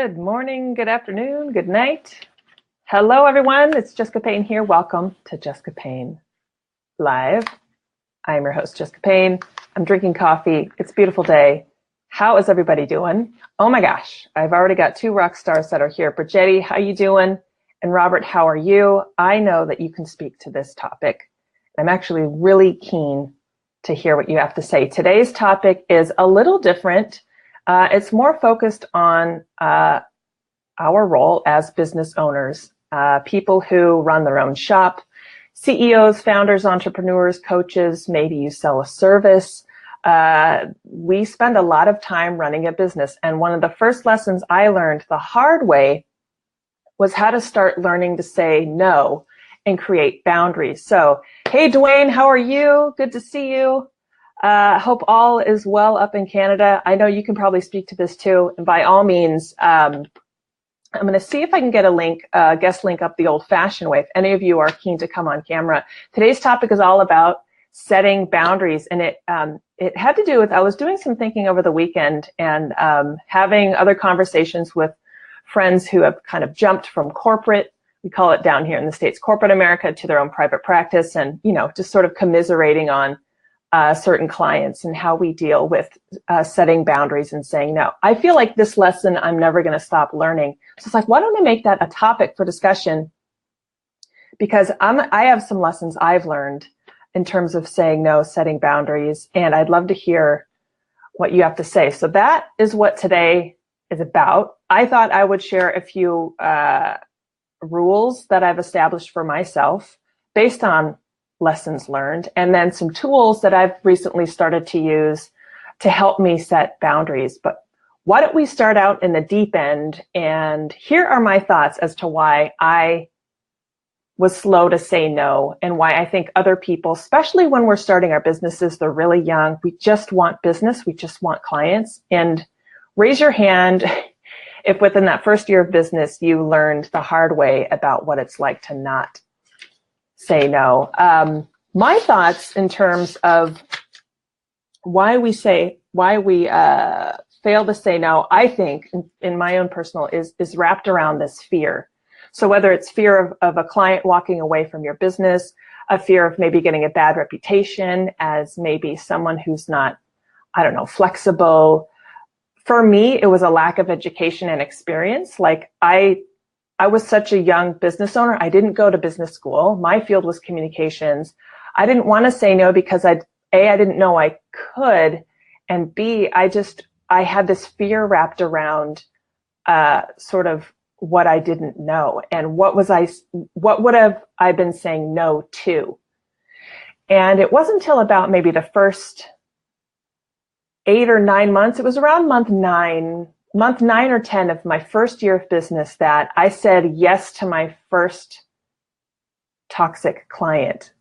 Good morning, good afternoon, good night. Hello, everyone. It's Jessica Payne here. Welcome to Jessica Payne Live. I'm your host, Jessica Payne. I'm drinking coffee. It's a beautiful day. How is everybody doing? Oh my gosh, I've already got two rock stars that are here. Brigetti, how you doing? And Robert, how are you? I know that you can speak to this topic. I'm actually really keen to hear what you have to say. Today's topic is a little different. It's more focused on our role as business owners, people who run their own shop, CEOs, founders, entrepreneurs, coaches, maybe you sell a service. We spend a lot of time running a business. And one of the first lessons I learned the hard way was how to start learning to say no and create boundaries. So, hey, Dwayne, how are you? Good to see you. Hope all is well up in Canada. I know you can probably speak to this too. And by all means, I'm going to see if I can get a link, guest link up the old-fashioned way. If any of you are keen to come on camera. Today's topic is all about setting boundaries. And it had to do with, I was doing some thinking over the weekend and having other conversations with friends who have kind of jumped from corporate, we call it down here in the States, corporate America, to their own private practice, and, you know, just sort of commiserating on certain clients and how we deal with setting boundaries and saying no. I feel like this lesson I'm never going to stop learning. So it's like, why don't I make that a topic for discussion? Because I have some lessons I've learned in terms of saying no, setting boundaries, and I'd love to hear what you have to say. So that is what today is about. I thought I would share a few rules that I've established for myself based on lessons learned, and then some tools that I've recently started to use to help me set boundaries. But why don't we start out in the deep end? And here are my thoughts as to why I was slow to say no, and why I think other people, especially when we're starting our businesses, they're really young. We just want business. We just want clients. And raise your hand if within that first year of business, you learned the hard way about what it's like to not say no. My thoughts in terms of why we fail to say no, I think in my own personal is wrapped around this fear. So whether it's fear of a client walking away from your business, a fear of maybe getting a bad reputation as maybe someone who's not, I don't know, flexible. For me, it was a lack of education and experience. Like I was such a young business owner. I didn't go to business school. My field was communications. I didn't want to say no because I didn't know I could, and B, I had this fear wrapped around sort of what I didn't know, and what would have I been saying no to? And it wasn't until about maybe the first 8 or 9 months, it was around month 9 or 10 of my first year of business that I said yes to my first toxic client.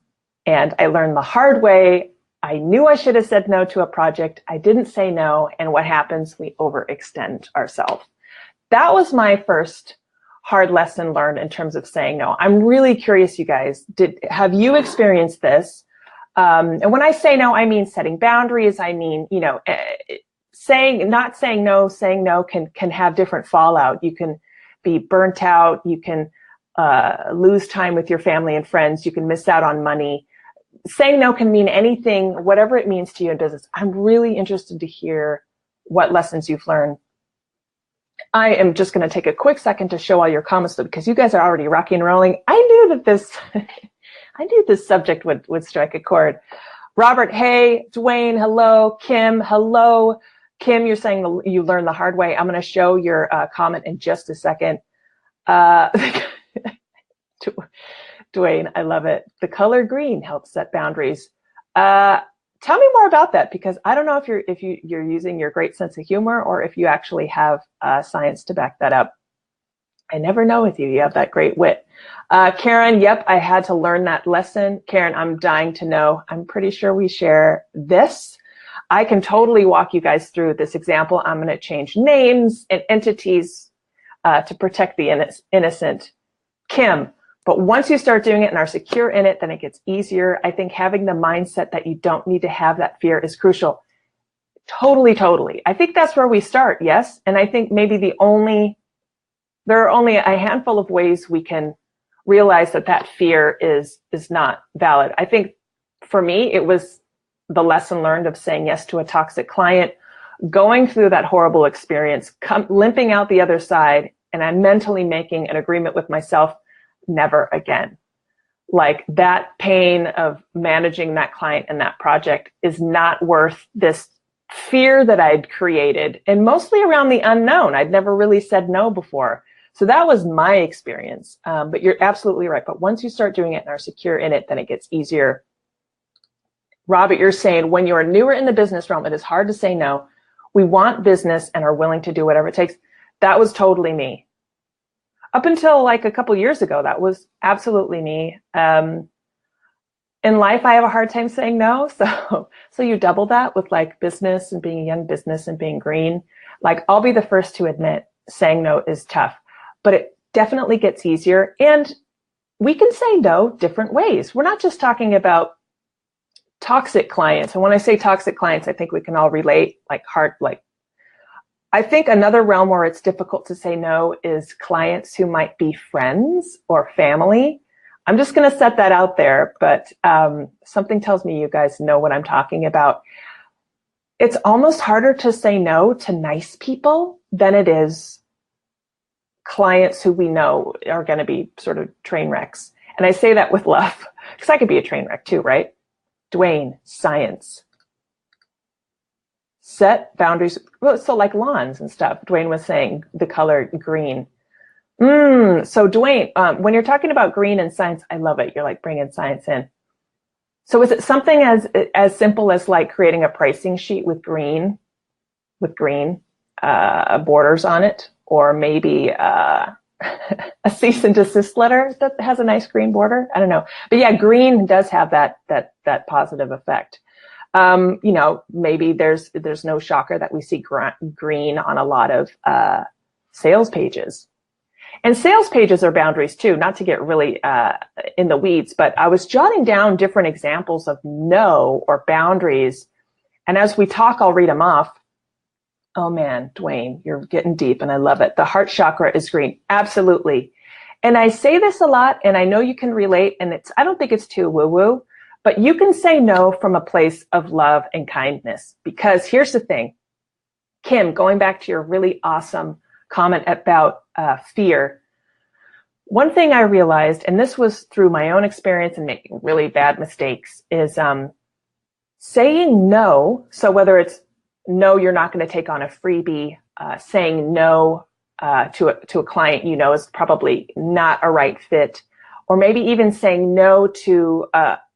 And I learned the hard way. I knew I should have said no to a project. I didn't say no. And what happens? We overextend ourselves. That was my first hard lesson learned in terms of saying no. I'm really curious, you guys, have you experienced this? And when I say no, I mean setting boundaries. I mean, you know, not saying no can have different fallout. You can be burnt out. You can lose time with your family and friends. You can miss out on money. Saying no can mean anything, whatever it means to you in business. I'm really interested to hear what lessons you've learned. I am just going to take a quick second to show all your comments though, because you guys are already rocking and rolling. I knew that this subject would strike a chord. Robert, hey. Dwayne, hello. Kim, hello. Kim, you're saying you learned the hard way. I'm going to show your comment in just a second. Dwayne, I love it. The color green helps set boundaries. Tell me more about that, because I don't know if you're using your great sense of humor or if you actually have science to back that up. I never know with you. You have that great wit. Karen, yep, I had to learn that lesson. Karen, I'm dying to know. I'm pretty sure we share this. I can totally walk you guys through this example. I'm going to change names and entities to protect the innocent. Kim, but once you start doing it and are secure in it, then it gets easier. I think having the mindset that you don't need to have that fear is crucial. Totally. I think that's where we start, yes? And I think maybe the only there are only a handful of ways we can realize that that fear is not valid. I think for me, it was the lesson learned of saying yes to a toxic client, going through that horrible experience, limping out the other side, and I'm mentally making an agreement with myself, never again. Like that pain of managing that client and that project is not worth this fear that I'd created, and mostly around the unknown. I'd never really said no before. So that was my experience. But you're absolutely right. But once you start doing it and are secure in it, then it gets easier. Robert, you're saying when you're newer in the business realm, it is hard to say no. We want business and are willing to do whatever it takes. That was totally me. Up until like a couple years ago, that was absolutely me. In life, I have a hard time saying no. So you double that with like business and being a young business and being green. Like I'll be the first to admit saying no is tough, but it definitely gets easier. And we can say no different ways. We're not just talking about toxic clients. And when I say toxic clients, I think we can all relate I think another realm where it's difficult to say no is clients who might be friends or family. I'm just going to set that out there, but something tells me you guys know what I'm talking about. It's almost harder to say no to nice people than it is clients who we know are going to be sort of train wrecks. And I say that with love, because I could be a train wreck too, right? Dwayne, science. Set boundaries. So like lawns and stuff. Dwayne was saying the color green. So Dwayne, when you're talking about green and science, I love it. You're like bringing science in. So is it something as simple as like creating a pricing sheet with green borders on it, or maybe a cease and desist letter that has a nice green border? I don't know, but yeah, green does have that positive effect. Maybe there's no shocker that we see green on a lot of sales pages. And sales pages are boundaries too, not to get really in the weeds, but I was jotting down different examples of no or boundaries. And as we talk, I'll read them off. Oh man, Dwayne, you're getting deep and I love it. The heart chakra is green. Absolutely. And I say this a lot, and I know you can relate, and I don't think it's too woo-woo, but you can say no from a place of love and kindness. Because here's the thing, Kim, going back to your really awesome comment about fear, one thing I realized, and this was through my own experience and making really bad mistakes, is saying no. So whether it's no, you're not going to take on a freebie, saying no to a client you know is probably not a right fit, or maybe even saying no to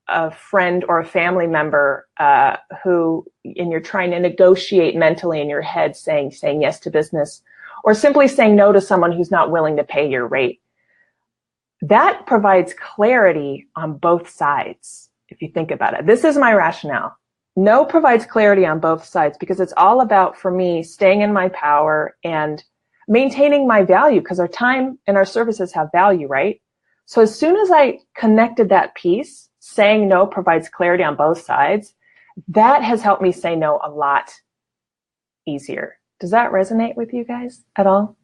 a friend or a family member and you're trying to negotiate mentally in your head, saying yes to business, or simply saying no to someone who's not willing to pay your rate. That provides clarity on both sides, if you think about it. This is my rationale. No provides clarity on both sides because it's all about, for me, staying in my power and maintaining my value, because our time and our services have value, right? So as soon as I connected that piece, saying no provides clarity on both sides, that has helped me say no a lot easier. Does that resonate with you guys at all?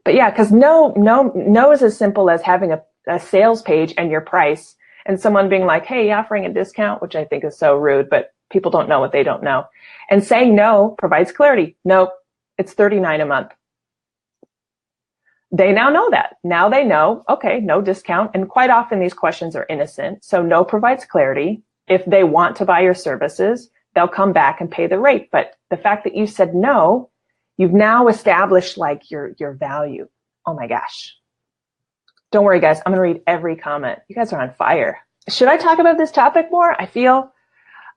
But yeah, because no is as simple as having a sales page and your price and someone being like, hey, offering a discount, which I think is so rude, but people don't know what they don't know. And saying no provides clarity. Nope, it's $39 a month. They now know that. Now they know, okay, no discount. And quite often these questions are innocent. So no provides clarity. If they want to buy your services, they'll come back and pay the rate. But the fact that you said no, you've now established like your value. Oh my gosh. Don't worry, guys. I'm going to read every comment. You guys are on fire. Should I talk about this topic more? I feel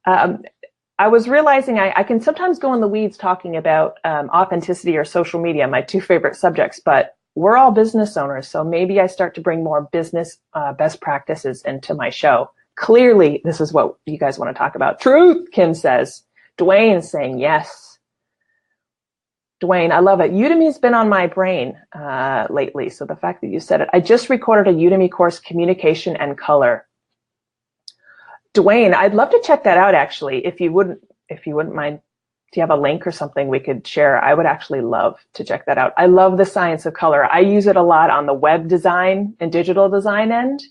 I was realizing I can sometimes go in the weeds talking about authenticity or social media, my two favorite subjects, but we're all business owners. So maybe I start to bring more business best practices into my show. Clearly, this is what you guys want to talk about. Truth, Kim says. Dwayne saying yes. Dwayne, I love it. Udemy's been on my brain lately. So the fact that you said it, I just recorded a Udemy course, Communication and Color. Dwayne, I'd love to check that out actually, if you wouldn't mind Do you have a link or something we could share? I would actually love to check that out. I love the science of color. I use it a lot on the web design and digital design end.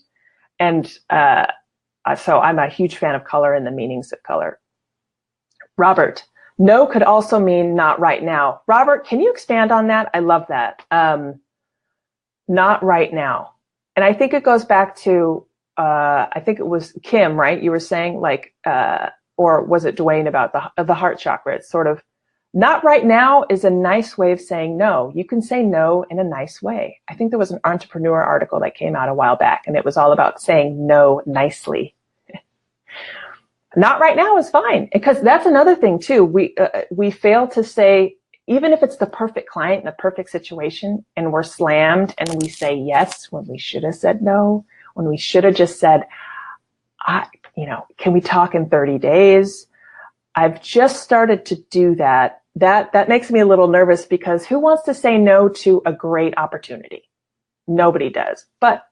And so I'm a huge fan of color and the meanings of color. Robert, no could also mean not right now. Robert, can you expand on that? I love that. Not right now. And I think it goes back to, I think it was Kim, right? You were saying like, or was it Dwayne about the heart chakra? It's sort of, not right now is a nice way of saying no. You can say no in a nice way. I think there was an entrepreneur article that came out a while back, and it was all about saying no nicely. Not right now is fine, because that's another thing too. We fail to say, even if it's the perfect client in the perfect situation, and we're slammed, and we say yes when we should have said no, when we should have just said, can we talk in 30 days? I've just started to do that. That makes me a little nervous, because who wants to say no to a great opportunity? Nobody does. But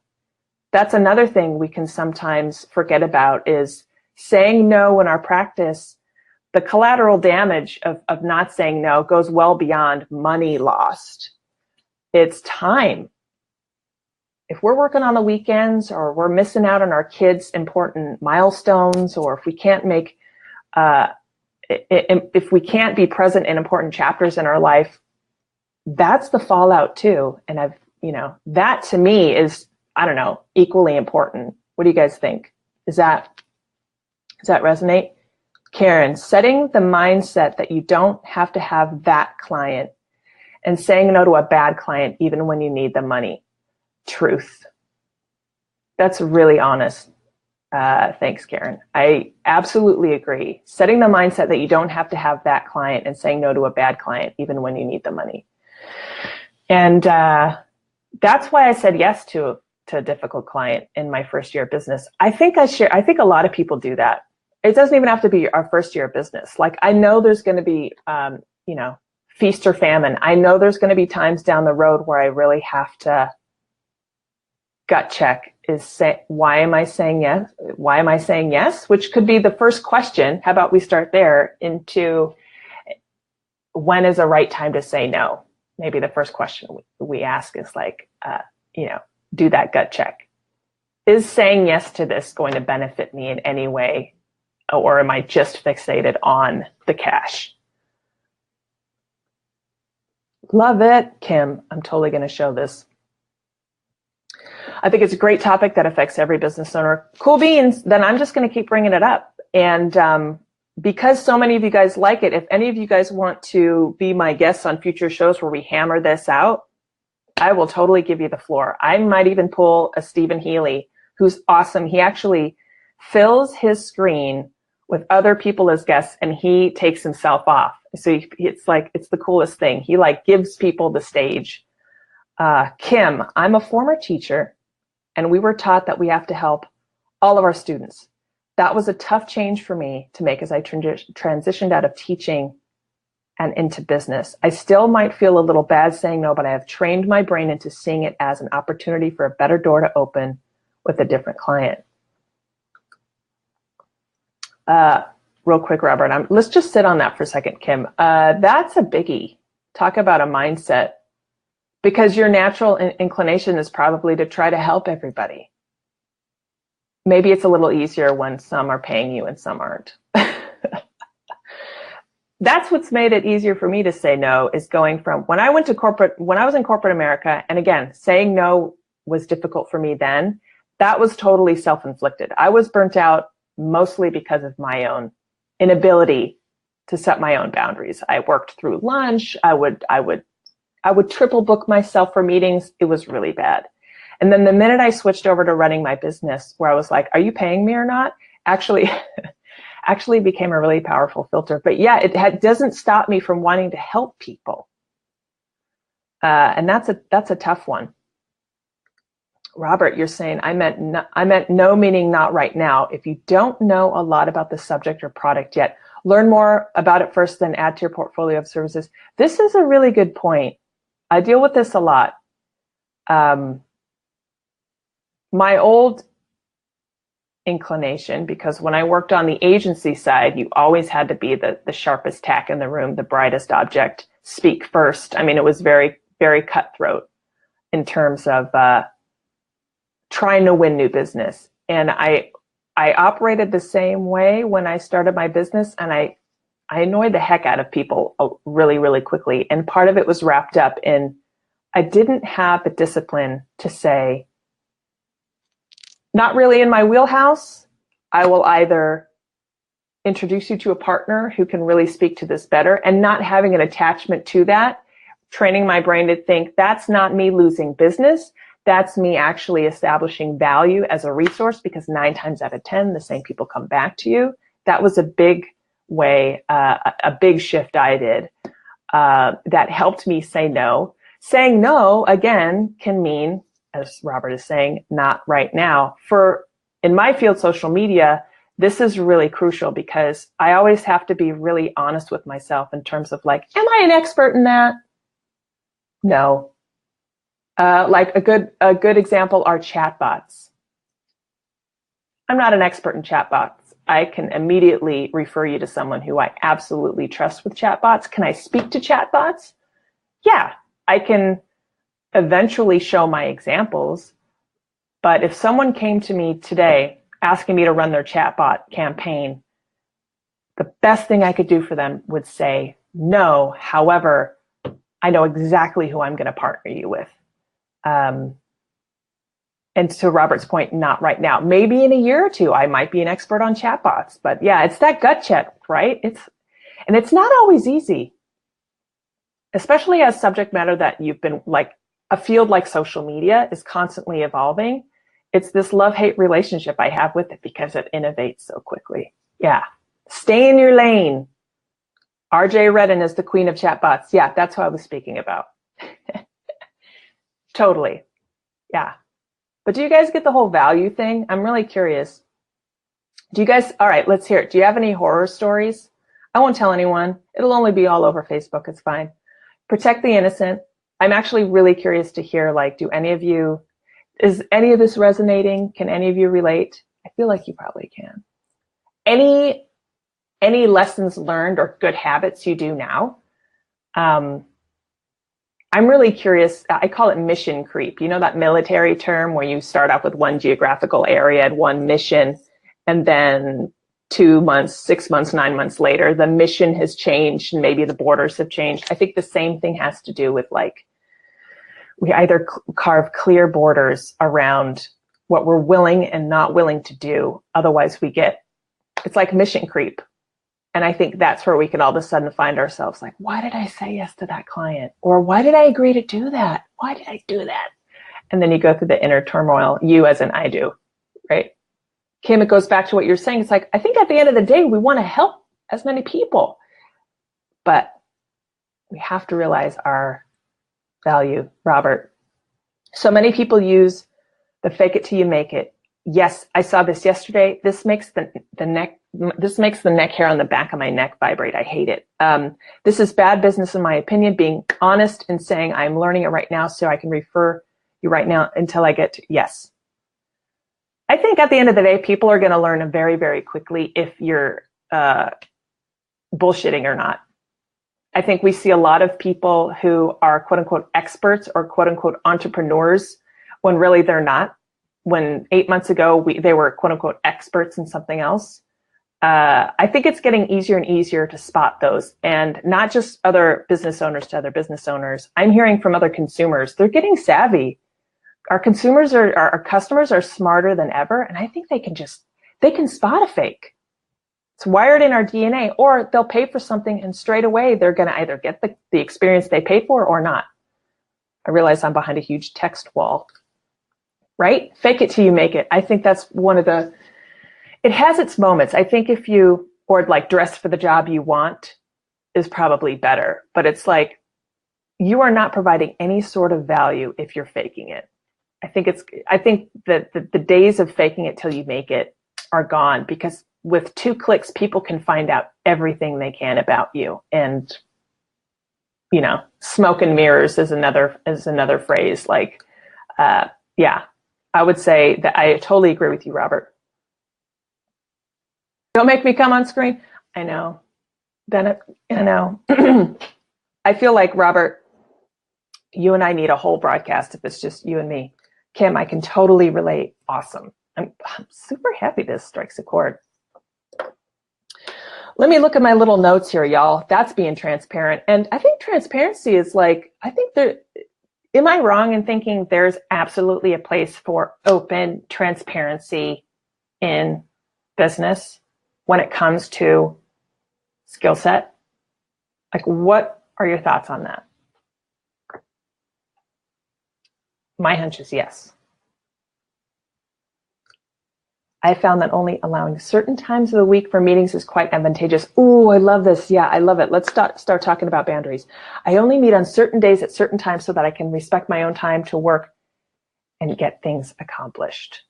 that's another thing we can sometimes forget about, is saying no in our practice. The collateral damage of not saying no goes well beyond money lost. It's time. If we're working on the weekends, or we're missing out on our kids' important milestones, or if we can't make, if we can't be present in important chapters in our life, that's the fallout too. And that to me is, I don't know, equally important. What do you guys think? Does that resonate? Karen, setting the mindset that you don't have to have that client, and saying no to a bad client even when you need the money. Truth. That's really honest. Thanks, Karen. I absolutely agree. Setting the mindset that you don't have to have that client, and saying no to a bad client even when you need the money. And that's why I said yes to a difficult client in my first year of business. I think a lot of people do that. It doesn't even have to be our first year of business. Like, I know there's going to be, feast or famine. I know there's going to be times down the road where I really have to gut check, why am I saying yes? Why am I saying yes? Which could be the first question. How about we start there, into when is the right time to say no? Maybe the first question we ask is like, do that gut check. Is saying yes to this going to benefit me in any way? Or am I just fixated on the cash? Love it, Kim. I'm totally going to show this. I think it's a great topic that affects every business owner. Cool beans. Then I'm just going to keep bringing it up. And because so many of you guys like it, if any of you guys want to be my guests on future shows where we hammer this out, I will totally give you the floor. I might even pull a Stephen Healy, who's awesome. He actually fills his screen with other people as guests, and he takes himself off. So it's the coolest thing. He gives people the stage. Kim, I'm a former teacher, and we were taught that we have to help all of our students. That was a tough change for me to make as I transitioned out of teaching and into business. I still might feel a little bad saying no, but I have trained my brain into seeing it as an opportunity for a better door to open with a different client. Real quick, Robert, let's just sit on that for a second, Kim. That's a biggie. Talk about a mindset, because your natural inclination is probably to try to help everybody. Maybe it's a little easier when some are paying you and some aren't. That's what's made it easier for me to say no, is going from when I was in corporate America, and again, saying no was difficult for me then. That was totally self-inflicted. I was burnt out mostly because of my own inability to set my own boundaries. I worked through lunch. I would triple book myself for meetings. It was really bad. And then the minute I switched over to running my business, where I was like, are you paying me or not? Actually became a really powerful filter. But yeah, it doesn't stop me from wanting to help people. And that's a tough one. Robert, you're saying I meant no, meaning not right now. If you don't know a lot about the subject or product yet, learn more about it first, then add to your portfolio of services. This is a really good point. I deal with this a lot. My old inclination, because when I worked on the agency side, you always had to be the sharpest tack in the room, the brightest object, speak first. I mean, it was very, very cutthroat in terms of trying to win new business. And I operated the same way when I started my business, and I annoyed the heck out of people really, really quickly. And part of it was wrapped up in I didn't have the discipline to say, not really in my wheelhouse. I will either introduce you to a partner who can really speak to this better, and not having an attachment to that, training my brain to think that's not me losing business. That's me actually establishing value as a resource, because 9 times out of 10, the same people come back to you. That was a big way, a big shift I did that helped me say no. Saying no, again, can mean, as Robert is saying, not right now. In my field, social media, this is really crucial, because I always have to be really honest with myself in terms of like, am I an expert in that? No. Like a good example are chatbots. I'm not an expert in chatbots. I can immediately refer you to someone who I absolutely trust with chatbots. Can I speak to chatbots? Yeah, I can eventually show my examples. But if someone came to me today asking me to run their chatbot campaign, the best thing I could do for them would say no. However, I know exactly who I'm going to partner you with. And to Robert's point, not right now. Maybe in a year or two, I might be an expert on chatbots. But yeah, it's that gut check, right? It's not always easy, especially as subject matter that you've been like, a field like social media is constantly evolving. It's this love-hate relationship I have with it, because it innovates so quickly. Yeah. Stay in your lane. RJ Redden is the queen of chatbots. Yeah, that's who I was speaking about. Totally. Yeah. But do you guys get the whole value thing? I'm really curious. Do you guys, all right, let's hear it. Do you have any horror stories? I won't tell anyone. It'll only be all over Facebook. It's fine. Protect the innocent. I'm actually really curious to hear, like, is any of this resonating? Can any of you relate? I feel like you probably can. Any lessons learned or good habits you do now? I'm really curious. I call it mission creep. You know that military term where you start off with one geographical area and one mission, and then 2 months, 6 months, 9 months later, the mission has changed and maybe the borders have changed. I think the same thing has to do with, like, we either carve clear borders around what we're willing and not willing to do. Otherwise it's like mission creep. And I think that's where we can all of a sudden find ourselves like, why did I say yes to that client? Or why did I agree to do that? Why did I do that? And then you go through the inner turmoil, you as in I do, right? Kim, it goes back to what you're saying. It's like, I think at the end of the day, we want to help as many people, but we have to realize our value. Robert, so many people use the fake it till you make it. Yes, I saw this yesterday. This makes the neck hair on the back of my neck vibrate. I hate it. This is bad business, in my opinion. Being honest and saying I'm learning it right now, so I can refer you right now until I get to yes. I think at the end of the day, people are going to learn very, very quickly if you're bullshitting or not. I think we see a lot of people who are quote unquote experts or quote unquote entrepreneurs when really they're not. When 8 months ago, they were quote unquote experts in something else. I think it's getting easier and easier to spot those, and not just other business owners to other business owners. I'm hearing from other consumers. They're getting savvy. Our customers are smarter than ever. And I think they can spot a fake. It's wired in our DNA, or they'll pay for something and straight away they're going to either get the experience they pay for or not. I realize I'm behind a huge text wall. Right? Fake it till you make it. I think that's it has its moments. I think or like dress for the job you want is probably better, but it's like, you are not providing any sort of value if you're faking it. I think that the days of faking it till you make it are gone, because with 2 clicks, people can find out everything they can about you. And, smoke and mirrors is another phrase. Like, yeah. I would say that I totally agree with you, Robert. Don't make me come on screen. I know. Bennett, I know. I feel like, Robert, you and I need a whole broadcast if it's just you and me. Kim, I can totally relate. Awesome. I'm super happy this strikes a chord. Let me look at my little notes here, y'all. That's being transparent. And I think transparency is like, I think there, am I wrong in thinking there's absolutely a place for open transparency in business when it comes to skill set? Like, what are your thoughts on that? My hunch is yes. I found that only allowing certain times of the week for meetings is quite advantageous. Ooh, I love this. Yeah, I love it. Let's start talking about boundaries. I only meet on certain days at certain times so that I can respect my own time to work and get things accomplished.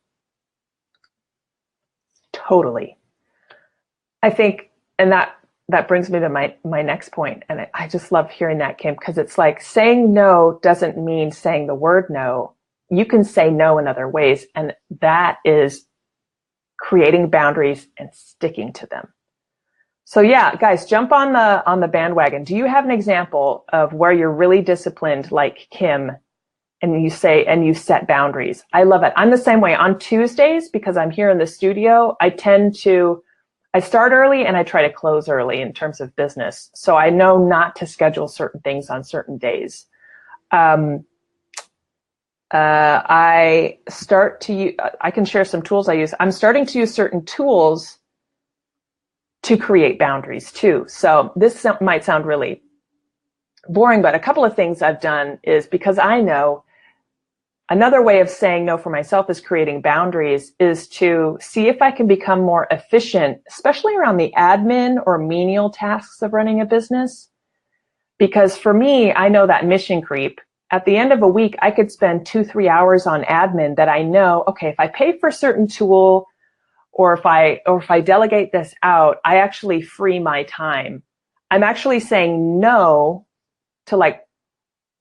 Totally. I think, and that brings me to my next point. And I just love hearing that, Kim, because it's like saying no doesn't mean saying the word no. You can say no in other ways. And that is creating boundaries and sticking to them. So yeah, guys, jump on the bandwagon. Do you have an example of where you're really disciplined like Kim and you set boundaries? I love it. I'm the same way. On Tuesdays, because I'm here in the studio, I start early and I try to close early in terms of business. So I know not to schedule certain things on certain days. I can share some tools I use. I'm starting to use certain tools to create boundaries too. So this might sound really boring, but a couple of things I've done is, because I know another way of saying no for myself is creating boundaries, is to see if I can become more efficient, especially around the admin or menial tasks of running a business. Because for me, I know that mission creep. At the end of a week, I could spend 2-3 hours on admin that I know, okay, if I pay for a certain tool or if I delegate this out, I actually free my time. I'm actually saying no to like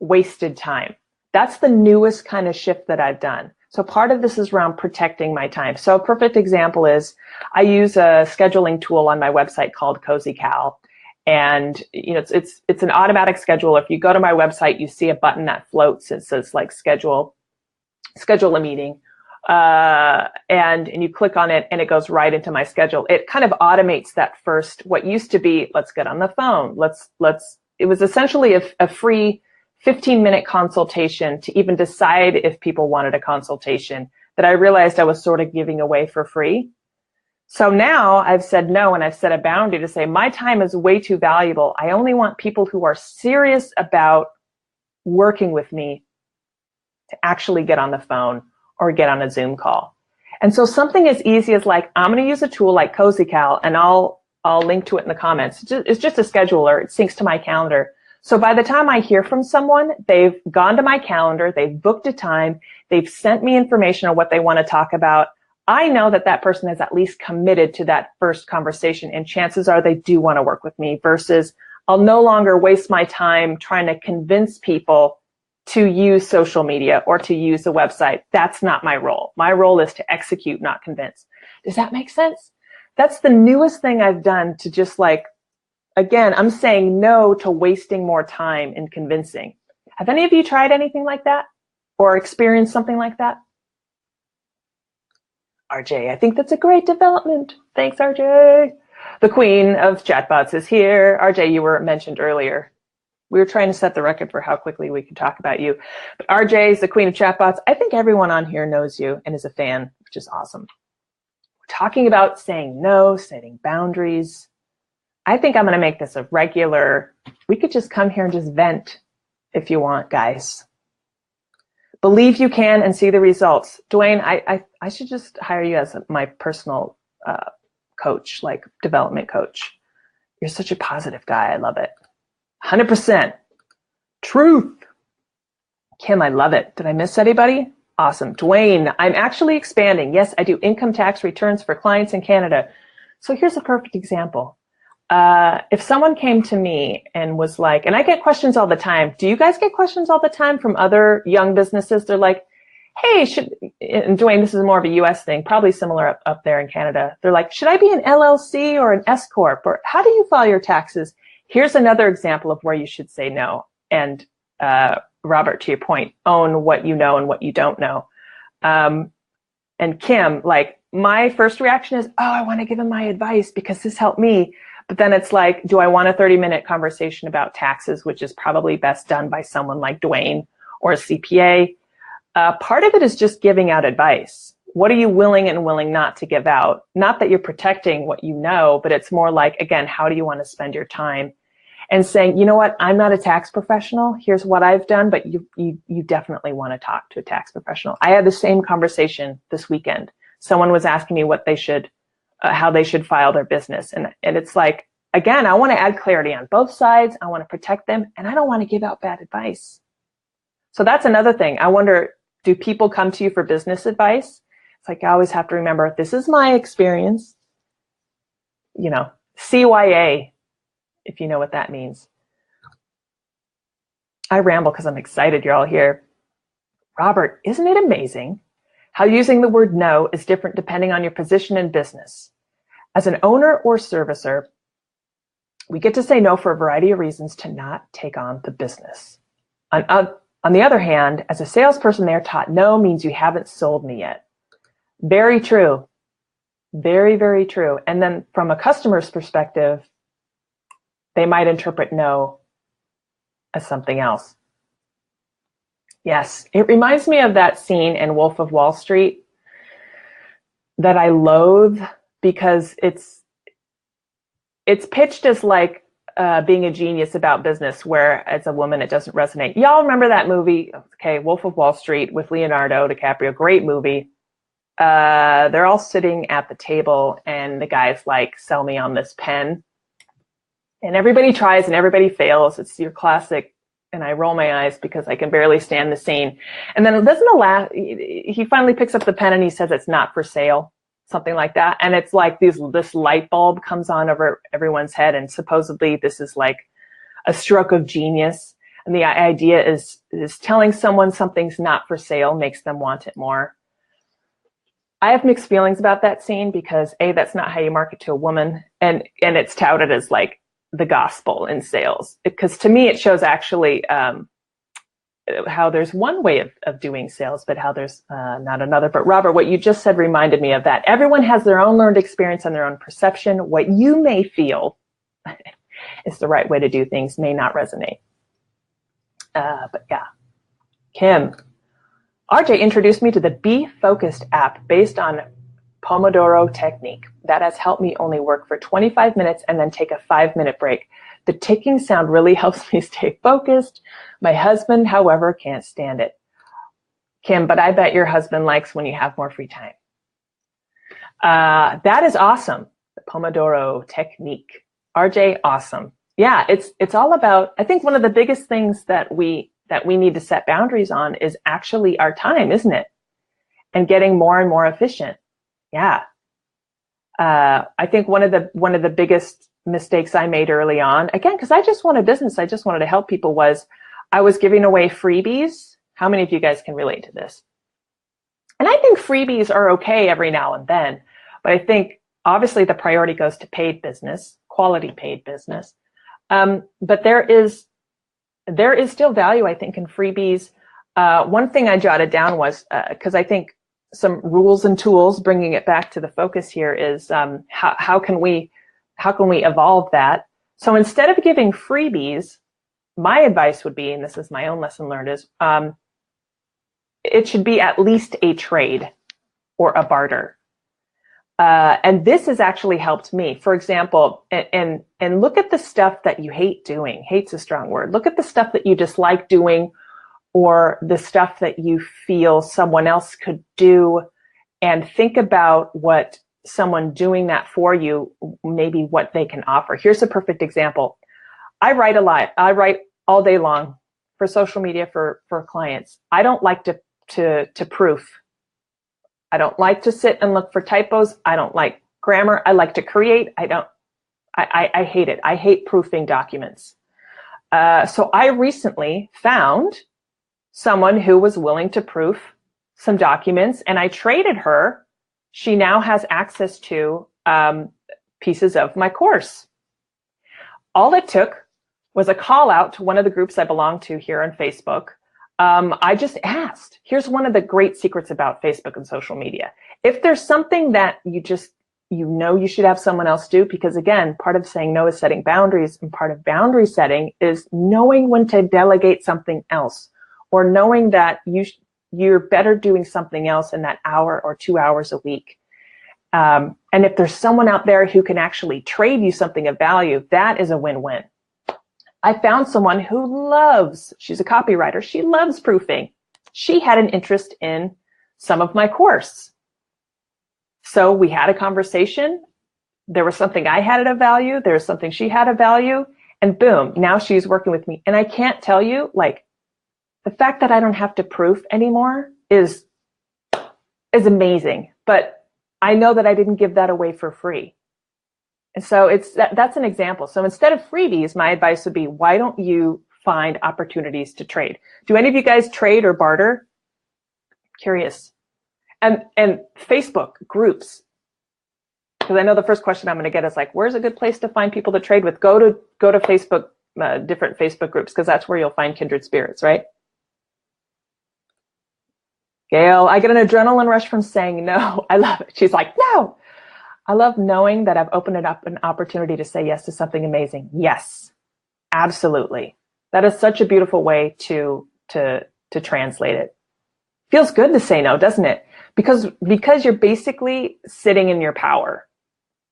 wasted time. That's the newest kind of shift that I've done. So part of this is around protecting my time. So a perfect example is I use a scheduling tool on my website called Cozy Cal. And you know, it's an automatic schedule. If you go to my website, you see a button that floats. It says like schedule a meeting, and you click on it, and it goes right into my schedule. It kind of automates that first. What used to be, let's get on the phone. It was essentially a free 15-minute consultation to even decide if people wanted a consultation that I realized I was sort of giving away for free. So now I've said no, and I've set a boundary to say my time is way too valuable. I only want people who are serious about working with me to actually get on the phone or get on a Zoom call. And so something as easy as like, I'm going to use a tool like Cozy Cal, and I'll link to it in the comments. It's just a scheduler. It syncs to my calendar. So by the time I hear from someone, they've gone to my calendar, they've booked a time, they've sent me information on what they want to talk about. I know that that person is at least committed to that first conversation, and chances are they do want to work with me, versus I'll no longer waste my time trying to convince people to use social media or to use the website. That's not my role. My role is to execute, not convince. Does that make sense? That's the newest thing I've done to just like, again, I'm saying no to wasting more time in convincing. Have any of you tried anything like that or experienced something like that? RJ, I think that's a great development. Thanks, RJ. The queen of chatbots is here. RJ, you were mentioned earlier. We were trying to set the record for how quickly we could talk about you. But RJ is the queen of chatbots. I think everyone on here knows you and is a fan, which is awesome. We're talking about saying no, setting boundaries. I think I'm going to make this a regular. We could just come here and just vent if you want, guys. Believe you can and see the results. Dwayne, I should just hire you as my personal coach, like development coach. You're such a positive guy. I love it. 100%. Truth. Kim, I love it. Did I miss anybody? Awesome. Dwayne, I'm actually expanding. Yes, I do income tax returns for clients in Canada. So here's a perfect example. If someone came to me and was like, and I get questions all the time. Do you guys get questions all the time from other young businesses? They're like, hey, and Dwayne, this is more of a US thing, probably similar up there in Canada. They're like, should I be an LLC or an S Corp? Or how do you file your taxes? Here's another example of where you should say no. And Robert, to your point, own what you know and what you don't know. And Kim, like, my first reaction is, oh, I want to give him my advice because this helped me. But then it's like, do I want a 30-minute conversation about taxes, which is probably best done by someone like Dwayne or a CPA? Part of it is just giving out advice. What are you willing and willing not to give out? Not that you're protecting what you know, but it's more like, again, how do you want to spend your time? And saying, you know what, I'm not a tax professional. Here's what I've done, but you definitely want to talk to a tax professional. I had the same conversation this weekend. Someone was asking me what they should, how they should file their business. And it's like, again, I want to add clarity on both sides. I want to protect them, and I don't want to give out bad advice. So that's another thing. I wonder, do people come to you for business advice? It's like, I always have to remember, this is my experience. You know, CYA, if you know what that means. I ramble because I'm excited you're all here. Robert, isn't it amazing how using the word no is different depending on your position in business? As an owner or servicer, we get to say no for a variety of reasons to not take on the business. On the other hand, as a salesperson, they're taught no means you haven't sold me yet. Very true. Very, very true. And then from a customer's perspective, they might interpret no as something else. Yes, it reminds me of that scene in Wolf of Wall Street that I loathe because it's pitched as like being a genius about business, where as a woman it doesn't resonate. Y'all remember that movie? Okay, Wolf of Wall Street with Leonardo DiCaprio, great movie. They're all sitting at the table and the guy's like, sell me on this pen. And everybody tries and everybody fails. It's your classic, and I roll my eyes because I can barely stand the scene. And then it doesn't allow, he finally picks up the pen and he says it's not for sale, something like that. And it's like this light bulb comes on over everyone's head, and supposedly this is like a stroke of genius. And the idea is telling someone something's not for sale makes them want it more. I have mixed feelings about that scene because A, that's not how you market to a woman, and it's touted as like the gospel in sales, because to me it shows actually how there's one way of doing sales, but how there's not another. But Robert, what you just said reminded me of that. Everyone has their own learned experience and their own perception. What you may feel is the right way to do things may not resonate. But yeah, Kim, RJ introduced me to the Be Focused app based on Pomodoro technique. That has helped me only work for 25 minutes and then take a 5-minute break. The ticking sound really helps me stay focused. My husband, however, can't stand it. Kim, but I bet your husband likes when you have more free time. That is awesome. The Pomodoro technique. RJ, awesome. Yeah, it's all about, I think one of the biggest things that we need to set boundaries on is actually our time, isn't it? And getting more and more efficient. Yeah. I think one of the biggest mistakes I made early on, again, because I just wanted business, I just wanted to help people, was I was giving away freebies. How many of you guys can relate to this? And I think freebies are okay every now and then, but I think obviously the priority goes to paid business, quality paid business. But there is still value, I think, in freebies. One thing I jotted down was, because I think some rules and tools, bringing it back to the focus here, is how can we evolve that? So instead of giving freebies, my advice would be, and this is my own lesson learned, is it should be at least a trade or a barter. And this has actually helped me. For example, and look at the stuff that you hate doing. Hate's a strong word. Look at the stuff that you dislike doing, or the stuff that you feel someone else could do, and think about what someone doing that for you, maybe what they can offer. Here's a perfect example. I write a lot. I write all day long for social media for clients. I don't like to proof. I don't like to sit and look for typos. I don't like grammar. I like to create. I hate it. I hate proofing documents. So I recently found someone who was willing to proof some documents and I traded her. She now has access to pieces of my course. All it took was a call out to one of the groups I belong to here on Facebook. I just asked. Here's one of the great secrets about Facebook and social media. If there's something that you should have someone else do, because again, part of saying no is setting boundaries, and part of boundary setting is knowing when to delegate something else, or knowing that you're better doing something else in that hour or 2 hours a week. And if there's someone out there who can actually trade you something of value, that is a win-win. I found someone who she's a copywriter, she loves proofing. She had an interest in some of my course. So we had a conversation. There was something I had of value. There was something she had of value. And boom, now she's working with me. And I can't tell you, like, the fact that I don't have to proof anymore is amazing. But I know that I didn't give that away for free. And so that's an example. So instead of freebies, my advice would be, why don't you find opportunities to trade? Do any of you guys trade or barter? Curious. And Facebook groups, because I know the first question I'm going to get is like, where's a good place to find people to trade with? Go to Facebook, different Facebook groups, because that's where you'll find kindred spirits, right? Gail, I get an adrenaline rush from saying no. I love it. She's like, no. I love knowing that I've opened it up an opportunity to say yes to something amazing. Yes, absolutely. That is such a beautiful way to translate it. Feels good to say no, doesn't it? Because you're basically sitting in your power.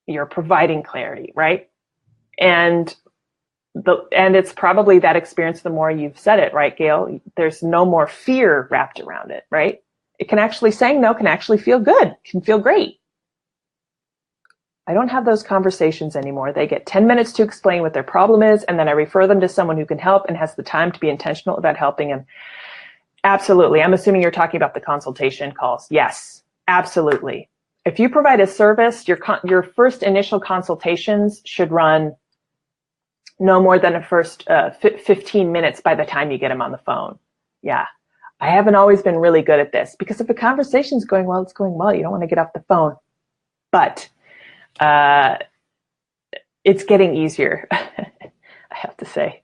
You're providing clarity, right? And it's probably that experience, the more you've said it, right, Gail? There's no more fear wrapped around it, right? It can actually, saying no can actually feel good, can feel great. I don't have those conversations anymore. They get 10 minutes to explain what their problem is, and then I refer them to someone who can help and has the time to be intentional about helping them. Absolutely. I'm assuming you're talking about the consultation calls. Yes, absolutely. If you provide a service, your first initial consultations should run no more than a first 15 minutes by the time you get them on the phone. Yeah. I haven't always been really good at this, because if a conversation's going well, it's going well. You don't want to get off the phone. But it's getting easier, I have to say.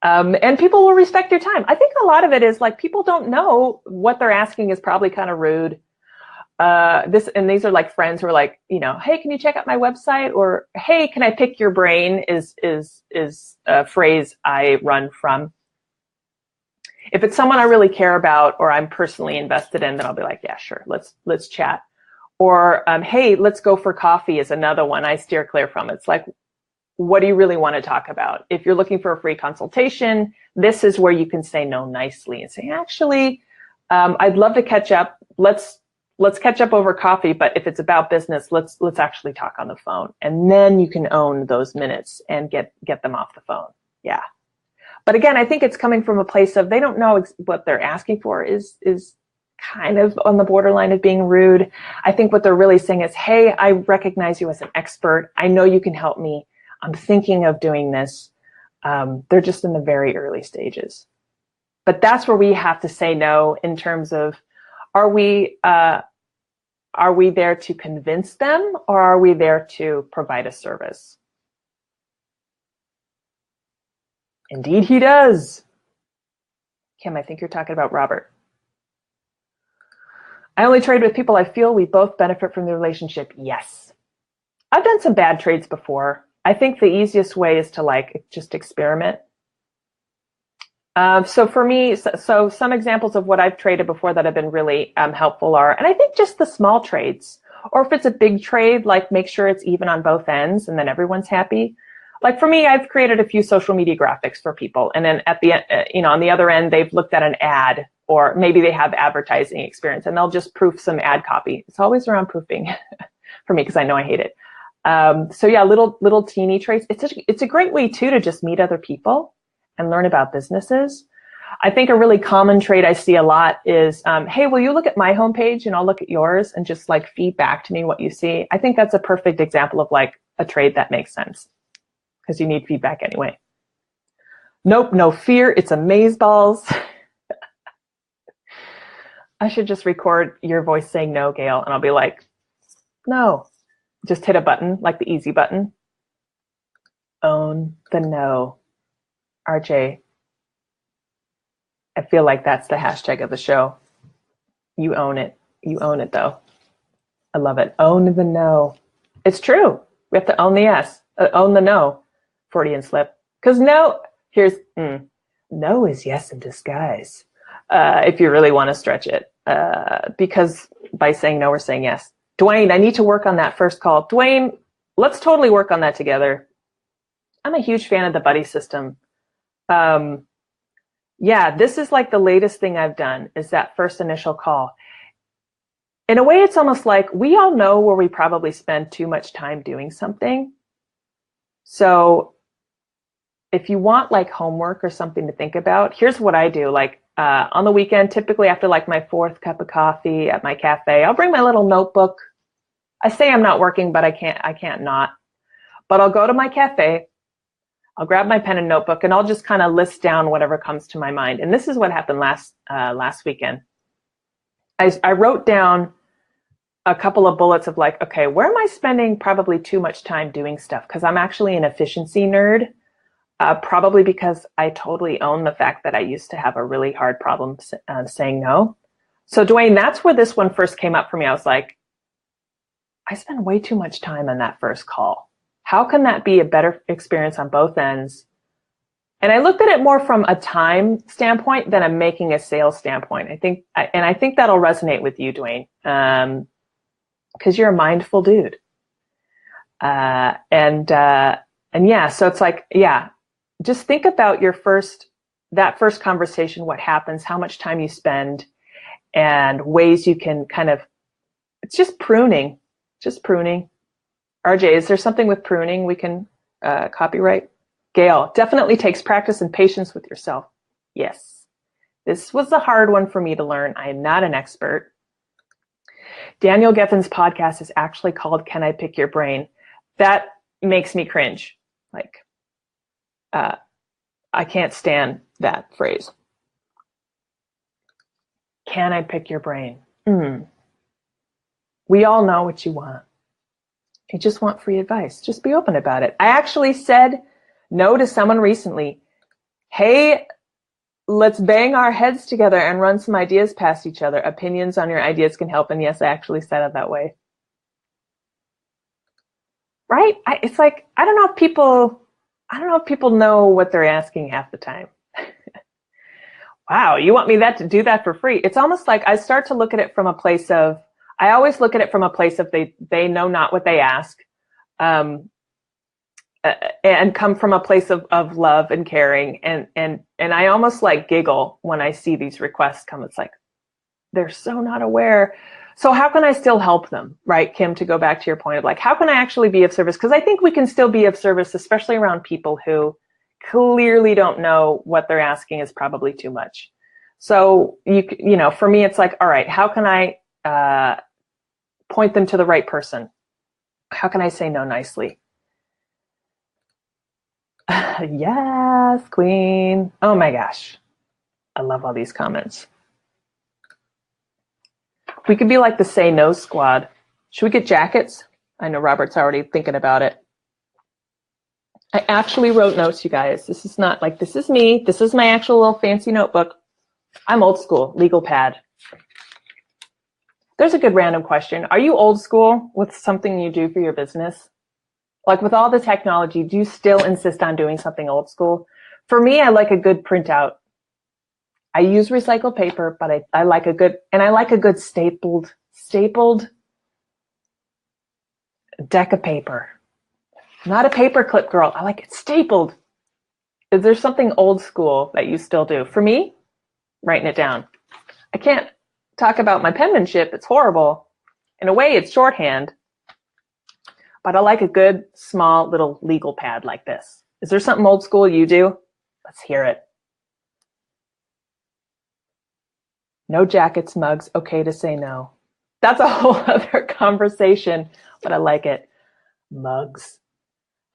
And people will respect your time. I think a lot of it is like, people don't know what they're asking is probably kind of rude. These are like friends who are like, hey, can you check out my website? Or, hey, can I pick your brain is a phrase I run from. If it's someone I really care about or I'm personally invested in, then I'll be like, yeah, sure, let's chat. Or, hey, let's go for coffee is another one I steer clear from. It's like, what do you really want to talk about? If you're looking for a free consultation, this is where you can say no nicely and say, actually, I'd love to catch up. Let's catch up over coffee. But if it's about business, let's actually talk on the phone. And then you can own those minutes and get them off the phone. Yeah. But again, I think it's coming from a place of they don't know what they're asking for is kind of on the borderline of being rude. I think what they're really saying is, hey, I recognize you as an expert. I know you can help me. I'm thinking of doing this. They're just in the very early stages. But that's where we have to say no in terms of, are we there to convince them, or are we there to provide a service? Indeed, he does. Kim, I think you're talking about Robert. I only trade with people I feel we both benefit from the relationship. Yes. I've done some bad trades before. I think the easiest way is to just experiment. So for me, so some examples of what I've traded before that have been really helpful are, and I think just the small trades, or if it's a big trade, like make sure it's even on both ends and then everyone's happy. Like for me, I've created a few social media graphics for people. And then at the on the other end, they've looked at an ad, or maybe they have advertising experience and they'll just proof some ad copy. It's always around proofing for me because I know I hate it. So yeah, little teeny trades. It's a great way too to just meet other people and learn about businesses. I think a really common trade I see a lot is, hey, will you look at my homepage and I'll look at yours and just feed back to me what you see. I think that's a perfect example of a trade that makes sense because you need feedback anyway. Nope, no fear. It's amazeballs. I should just record your voice saying no, Gail, and I'll be like, no. Just hit a button, like the easy button. Own the no. RJ, I feel like that's the hashtag of the show. You own it. You own it, though. I love it. Own the no. It's true. We have to own the yes. Own the no. Freudian slip. Because no, no is yes in disguise. If you really want to stretch it. Because by saying no, we're saying yes. Dwayne, I need to work on that first call. Dwayne, let's totally work on that together. I'm a huge fan of the buddy system. Yeah, this is like the latest thing I've done is that first initial call. In a way, it's almost like we all know where we probably spend too much time doing something. So if you want like homework or something to think about, here's what I do. Like on the weekend, typically after like my 4th cup of coffee at my cafe, I'll bring my little notebook. I say I'm not working, but I can't not. But I'll go to my cafe. I'll grab my pen and notebook, and I'll just kind of list down whatever comes to my mind. And this is what happened last weekend. I wrote down a couple of bullets of like, okay, where am I spending probably too much time doing stuff? Because I'm actually an efficiency nerd, probably because I totally own the fact that I used to have a really hard problem saying no. So Dwayne, that's where this one first came up for me. I was like, I spend way too much time on that first call. How can that be a better experience on both ends? And I looked at it more from a time standpoint than I'm making a sales standpoint. I think that'll resonate with you, Dwayne, because you're a mindful dude. And yeah, so it's like, yeah, just think about that first conversation, what happens, how much time you spend, and ways you can kind of, it's just pruning. RJ, is there something with pruning we can copyright? Gail, definitely takes practice and patience with yourself. Yes. This was a hard one for me to learn. I am not an expert. Daniel Geffen's podcast is actually called Can I Pick Your Brain? That makes me cringe. Like, I can't stand that phrase. Can I pick your brain? We all know what you want. You just want free advice. Just be open about it. I actually said no to someone recently. Hey, let's bang our heads together and run some ideas past each other. Opinions on your ideas can help. And yes, I actually said it that way. Right? It's like, I don't know if people know what they're asking half the time. Wow, you want me to do that for free? It's almost like I start to look at it from a place of, I always look at it from a place of they know not what they ask, and come from a place of love and caring. And I almost like giggle when I see these requests come. It's like, they're so not aware. So how can I still help them, right, Kim, to go back to your point of like, how can I actually be of service? Because I think we can still be of service, especially around people who clearly don't know what they're asking is probably too much. So, you know, for me, it's like, all right, how can I point them to the right person? How can I say no nicely? Yes, queen. Oh my gosh. I love all these comments. We could be like the Say No Squad. Should we get jackets? I know Robert's already thinking about it. I actually wrote notes, you guys. This is not like, this is me. This is my actual little fancy notebook. I'm old school, legal pad. There's a good random question. Are you old school with something you do for your business? Like with all the technology, do you still insist on doing something old school? For me, I like a good printout. I use recycled paper, but I like a good stapled deck of paper. Not a paper clip girl. I like it stapled. Is there something old school that you still do? For me, writing it down. I can't talk about my penmanship. It's horrible. In a way, it's shorthand. But I like a good, small, little legal pad like this. Is there something old school you do? Let's hear it. No jackets, mugs, okay to say no. That's a whole other conversation, but I like it. Mugs.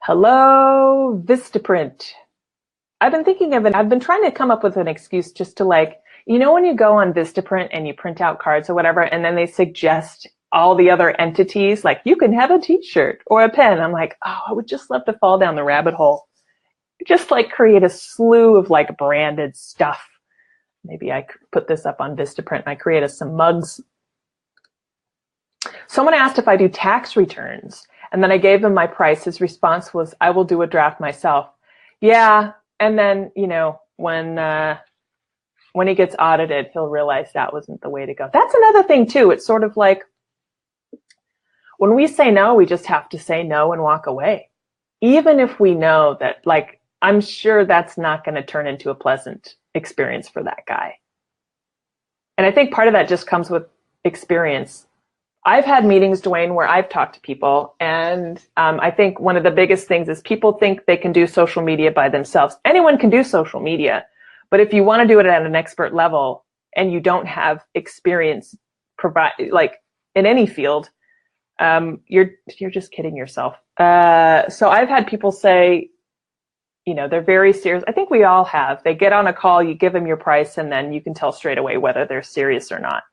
Hello, Vistaprint. I've been thinking of it. I've been trying to come up with an excuse just to like, You know when you go on Vistaprint and you print out cards or whatever, and then they suggest all the other entities, like you can have a t-shirt or a pen. I'm like, oh, I would just love to fall down the rabbit hole. Just like create a slew of like branded stuff. Maybe I could put this up on Vistaprint and I created some mugs. Someone asked if I do tax returns, and then I gave him my price. His response was, I will do a draft myself. Yeah, and then, you know, when he gets audited, he'll realize that wasn't the way to go. That's another thing too. It's sort of like when we say no, we just have to say no and walk away. Even if we know that, like, I'm sure that's not going to turn into a pleasant experience for that guy. And I think part of that just comes with experience. I've had meetings, Dwayne, where I've talked to people, and I think one of the biggest things is people think they can do social media by themselves. Anyone can do social media, but if you want to do it at an expert level and you don't have experience like in any field, you're just kidding yourself. So I've had people say, you know, they're very serious. I think we all have. They get on a call, you give them your price, and then you can tell straight away whether they're serious or not.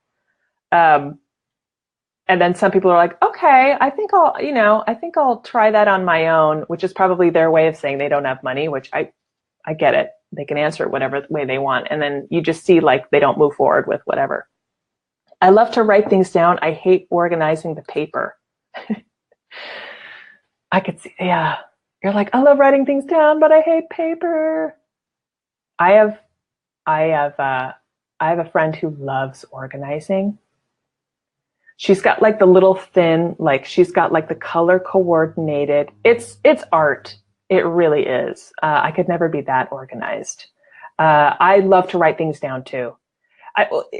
And then some people are like, okay, I think I'll try that on my own, which is probably their way of saying they don't have money, which I get it. They can answer it whatever way they want. And then you just see like they don't move forward with whatever. I love to write things down. I hate organizing the paper. I could see, yeah. You're like, I love writing things down, but I hate paper. I have a friend who loves organizing. She's got like the little thin, like she's got like the color coordinated. It's art. It really is. I could never be that organized. I love to write things down too.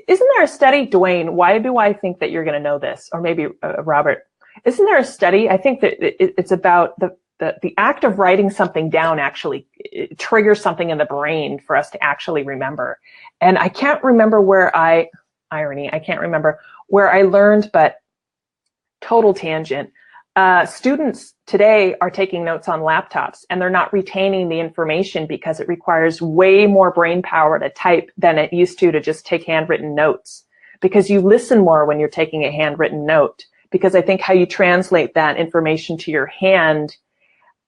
Isn't there a study, Dwayne? Why do I think that you're going to know this? Or maybe Robert, isn't there a study? I think that it's about the act of writing something down actually triggers something in the brain for us to actually remember. And I can't remember I can't remember where I learned, but total tangent. Students today are taking notes on laptops and they're not retaining the information because it requires way more brain power to type than it used to just take handwritten notes. Because you listen more when you're taking a handwritten note. Because I think how you translate that information to your hand,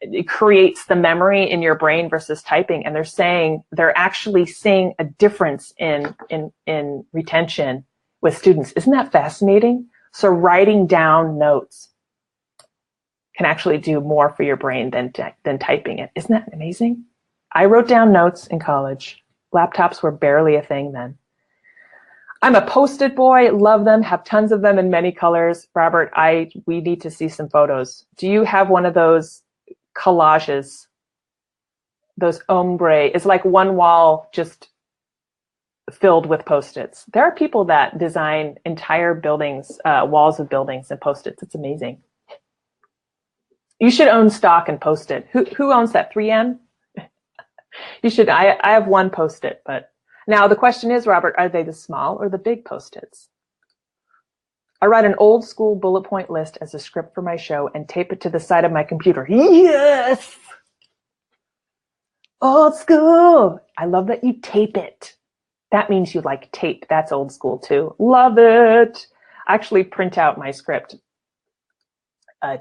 it creates the memory in your brain versus typing. And they're actually seeing a difference in retention with students. Isn't that fascinating? So writing down notes can actually do more for your brain than typing it. Isn't that amazing? I wrote down notes in college. Laptops were barely a thing then. I'm a Post-it boy, love them, have tons of them in many colors. Robert, we need to see some photos. Do you have one of those collages? Those ombre, it's like one wall just filled with Post-its. There are people that design entire buildings, walls of buildings and Post-its. It's amazing. You should own stock in Post-it. Who owns that? 3M? You should. I have one Post-it, but now the question is, Robert, are they the small or the big Post-its? I write an old school bullet point list as a script for my show and tape it to the side of my computer. Yes! Old school. I love that you tape it. That means you like tape. That's old school too. Love it. I actually print out my script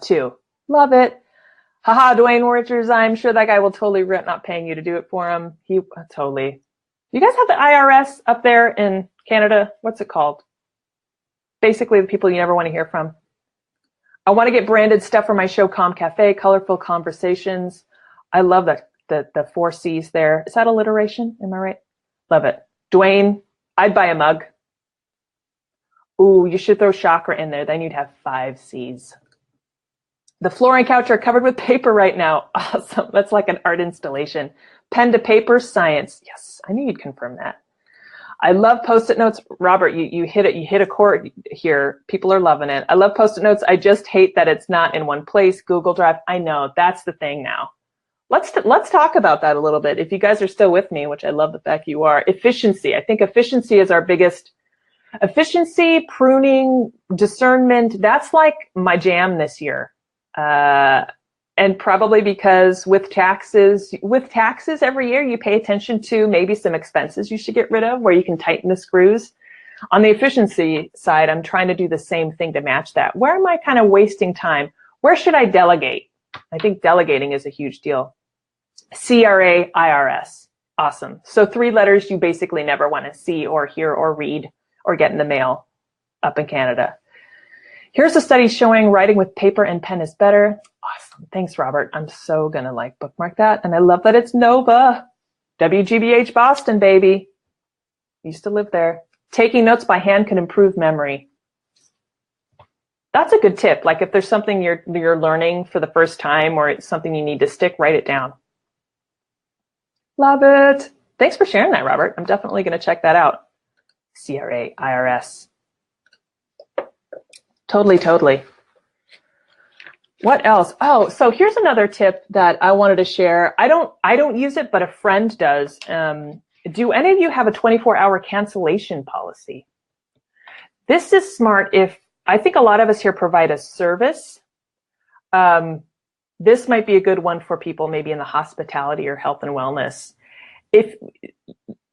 too. Love it. Haha, Dwayne Richards, I'm sure that guy will totally regret not paying you to do it for him. Totally. You guys have the IRS up there in Canada? What's it called? Basically the people you never want to hear from. I want to get branded stuff for my show, Com Cafe, Colorful Conversations. I love the 4 C's there. Is that alliteration? Am I right? Love it. Dwayne, I'd buy a mug. Ooh, you should throw chakra in there. Then you'd have 5 C's. The floor and couch are covered with paper right now. Awesome. That's like an art installation. Pen to paper science. Yes, I knew you'd confirm that. I love Post-it notes. Robert, you hit it. You hit a chord here. People are loving it. I love Post-it notes. I just hate that it's not in one place. Google Drive. I know that's the thing now. Let's talk about that a little bit. If you guys are still with me, which I love the fact you are. Efficiency. I think efficiency is our biggest. Efficiency, pruning, discernment. That's like my jam this year. And probably because with taxes every year, you pay attention to maybe some expenses you should get rid of where you can tighten the screws. On the efficiency side, I'm trying to do the same thing to match that. Where am I kind of wasting time? Where should I delegate? I think delegating is a huge deal. CRA, IRS. Awesome. So 3 letters you basically never want to see or hear or read or get in the mail up in Canada. Here's a study showing writing with paper and pen is better. Awesome. Thanks, Robert. I'm so going to bookmark that. And I love that it's Nova. WGBH Boston, baby. Used to live there. Taking notes by hand can improve memory. That's a good tip. Like if there's something you're learning for the first time or it's something you need to stick, write it down. Love it. Thanks for sharing that, Robert. I'm definitely going to check that out. CRA, IRS. Totally. What else? Oh, so here's another tip that I wanted to share. I don't use it, but a friend does. Do any of you have a 24-hour cancellation policy? This is smart if, I think a lot of us here provide a service. This might be a good one for people maybe in the hospitality or health and wellness. If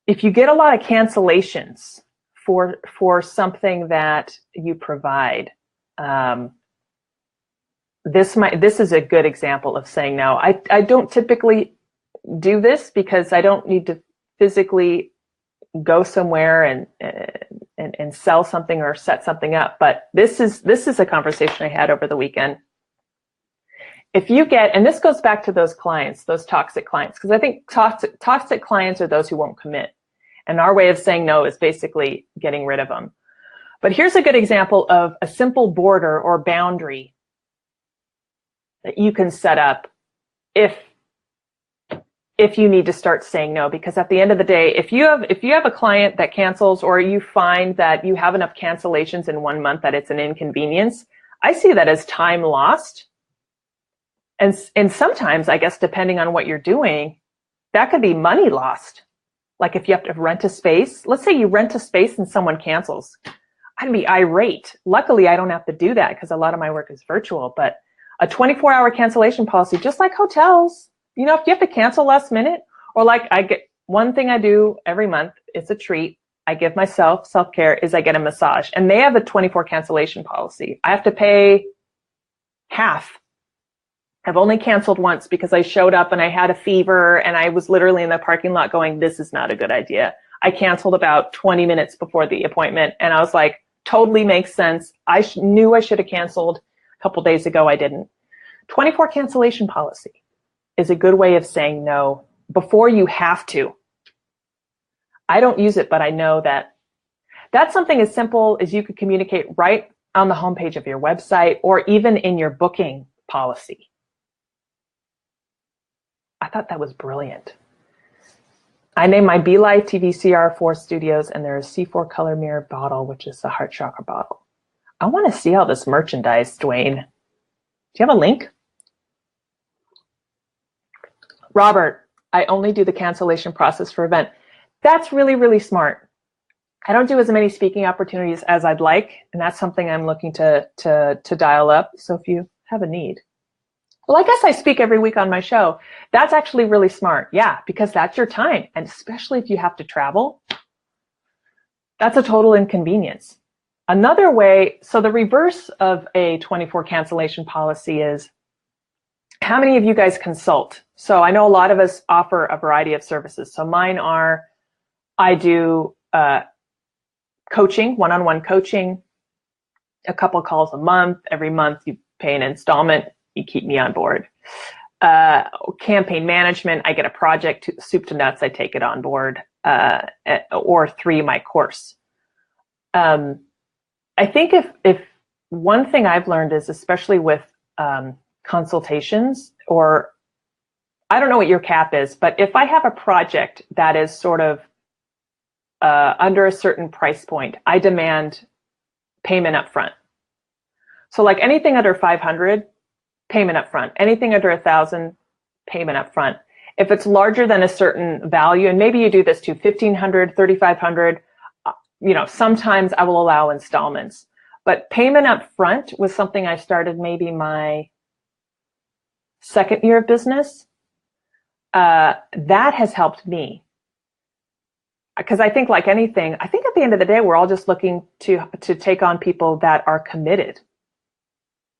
you get a lot of cancellations for something that you provide, this is a good example of saying no. I don't typically do this because I don't need to physically go somewhere and sell something or set something up. But this is a conversation I had over the weekend. If you get, and this goes back to those clients, those toxic clients, because I think toxic clients are those who won't commit. And our way of saying no is basically getting rid of them. But here's a good example of a simple border or boundary that you can set up if you need to start saying no. Because at the end of the day, if you have a client that cancels or you find that you have enough cancellations in 1 month that it's an inconvenience, I see that as time lost. And sometimes, I guess, depending on what you're doing, that could be money lost. Like if you have to rent a space, let's say you rent a space and someone cancels. I'd be irate. Luckily, I don't have to do that because a lot of my work is virtual. But a 24-hour cancellation policy, just like hotels, if you have to cancel last minute, or like I get one thing I do every month, it's a treat. I give myself self-care is I get a massage, and they have a 24 cancellation policy. I have to pay half. I've only canceled once because I showed up and I had a fever and I was literally in the parking lot going, this is not a good idea. I canceled about 20 minutes before the appointment and I was like, totally makes sense. I knew I should have canceled a couple days ago. I didn't. 24 cancellation policy is a good way of saying no before you have to. I don't use it, but I know that that's something as simple as you could communicate right on the homepage of your website or even in your booking policy. I thought that was brilliant. I named my Be Life TV CR4 Studios, and there's a C4 color mirror bottle, which is the heart chakra bottle. I want to see all this merchandise, Dwayne. Do you have a link? Robert, I only do the cancellation process for event. That's really, really smart. I don't do as many speaking opportunities as I'd like, and that's something I'm looking to dial up. So if you have a need. Well, I guess I speak every week on my show. That's actually really smart. Yeah, because that's your time. And especially if you have to travel, that's a total inconvenience. Another way, so the reverse of a 24 cancellation policy is, how many of you guys consult? So I know a lot of us offer a variety of services. So mine are, I do coaching, one-on-one coaching, a couple of calls a month. Every month you pay an installment. You keep me on board. Campaign management, I get a project, soup to nuts, I take it on board, or 3, my course. I think if one thing I've learned is, especially with consultations, or I don't know what your cap is, but if I have a project that is sort of under a certain price point, I demand payment up front. So like anything under 500, payment up front. Anything under 1,000, payment up front. If it's larger than a certain value, and maybe you do this to 1,500, 3,500, sometimes I will allow installments. But payment up front was something I started maybe my second year of business, that has helped me. Because I think like anything, I think at the end of the day, we're all just looking to take on people that are committed.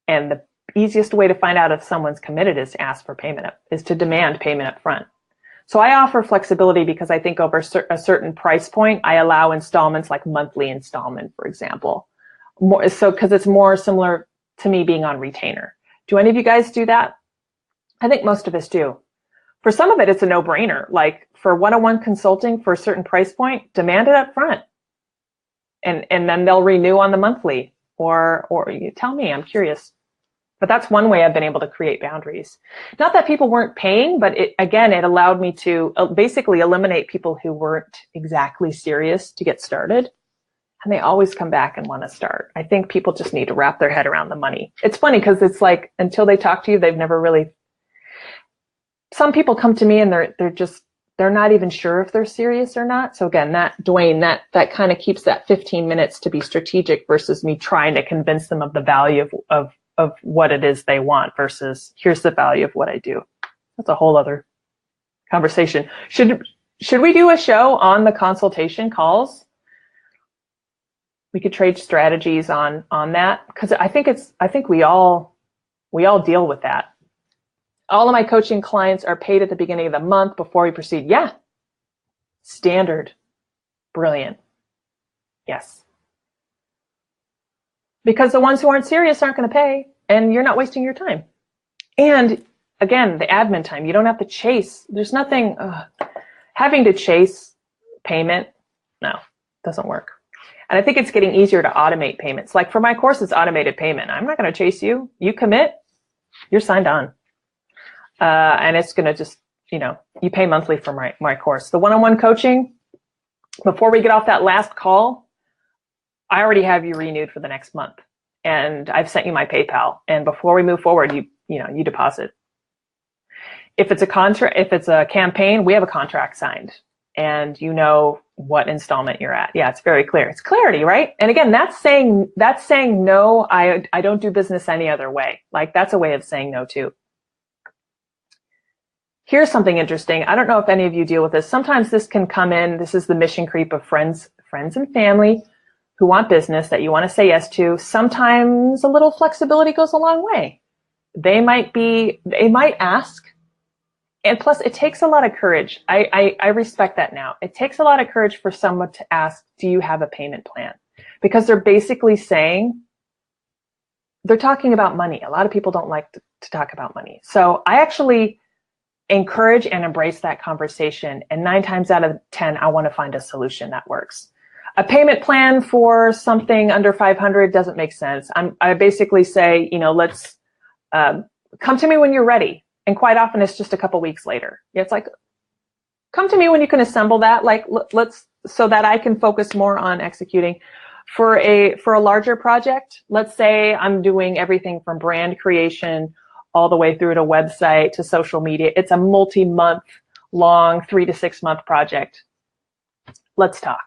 And the easiest way to find out if someone's committed is to ask for payment, is to demand payment up front. So I offer flexibility because I think over a certain price point, I allow installments like monthly installment, for example. Because it's more similar to me being on retainer. Do any of you guys do that? I think most of us do. For some of it, it's a no-brainer. Like for one-on-one consulting for a certain price point, demand it up front. And then they'll renew on the monthly. Or you tell me, I'm curious. But that's one way I've been able to create boundaries. Not that people weren't paying, but it allowed me to basically eliminate people who weren't exactly serious to get started. And they always come back and want to start. I think people just need to wrap their head around the money. It's funny because it's like until they talk to you, they've never really. Some people come to me and they're not even sure if they're serious or not. So again, Dwayne, that kind of keeps that 15 minutes to be strategic versus me trying to convince them of the value of what it is they want versus here's the value of what I do. That's a whole other conversation. Should we do a show on the consultation calls? We could trade strategies on that because I think we all deal with that. All of my coaching clients are paid at the beginning of the month before we proceed. Yeah. Standard. Brilliant. Yes. Because the ones who aren't serious aren't going to pay, and you're not wasting your time. And again, the admin time, you don't have to chase. There's nothing, having to chase payment, no, doesn't work. And I think it's getting easier to automate payments. Like for my course, it's automated payment. I'm not going to chase you. You commit, you're signed on. And it's going to just, you pay monthly for my course. The one-on-one coaching, before we get off that last call, I already have you renewed for the next month. And I've sent you my PayPal. And before we move forward, you deposit. If it's a campaign, we have a contract signed. And you know what installment you're at. Yeah, it's very clear. It's clarity, right? And again, that's saying no, I don't do business any other way. Like that's a way of saying no too. Here's something interesting. I don't know if any of you deal with this. Sometimes this can come in. This is the mission creep of friends and family who want business that you want to say yes to. Sometimes a little flexibility goes a long way. They might ask. And plus, it takes a lot of courage. I respect that now. It takes a lot of courage for someone to ask, do you have a payment plan? Because they're basically saying, they're talking about money. A lot of people don't like to talk about money. So I actually encourage and embrace that conversation. And 9 times out of 10, I want to find a solution that works. A payment plan for something under 500 doesn't make sense. I basically say, let's come to me when you're ready. And quite often it's just a couple weeks later. It's like, come to me when you can assemble that. Like so that I can focus more on executing. For a larger project, let's say I'm doing everything from brand creation all the way through to website to social media. It's a multi-month long, 3 to 6 month project. Let's talk.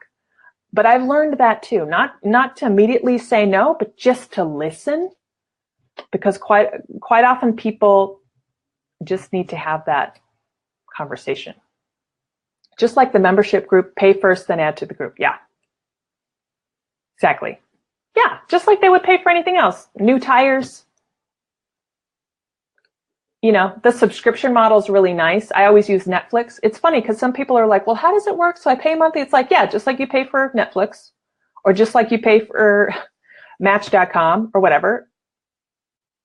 But I've learned that too, not to immediately say no, but just to listen, because quite often people just need to have that conversation. Just like the membership group, pay first, then add to the group. Yeah, exactly. Yeah, just like they would pay for anything else. New tires. The subscription model is really nice. I always use Netflix. It's funny because some people are like, well, how does it work? So I pay monthly. It's like, yeah, just like you pay for Netflix or just like you pay for Match.com or whatever.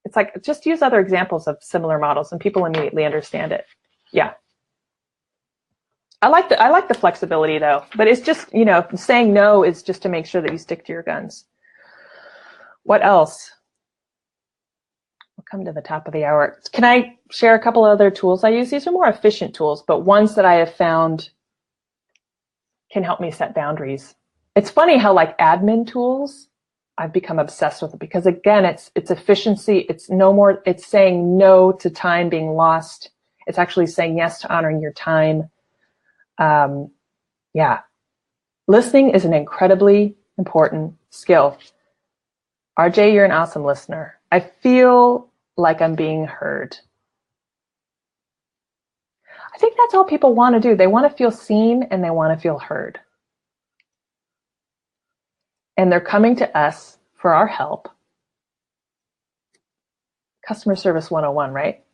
It's like, just use other examples of similar models and people immediately understand it. Yeah. I like the flexibility though, but it's just, saying no is just to make sure that you stick to your guns. What else? We'll come to the top of the hour. Can I share a couple other tools I use? These are more efficient tools, but ones that I have found can help me set boundaries. It's funny how like admin tools, I've become obsessed with it because again, it's efficiency. It's saying no to time being lost. It's actually saying yes to honoring your time. Yeah. Listening is an incredibly important skill. RJ, you're an awesome listener. I feel like I'm being heard. think that's all people want to do. They want to feel seen and they want to feel heard. And they're coming to us for our help. Customer service 101, right?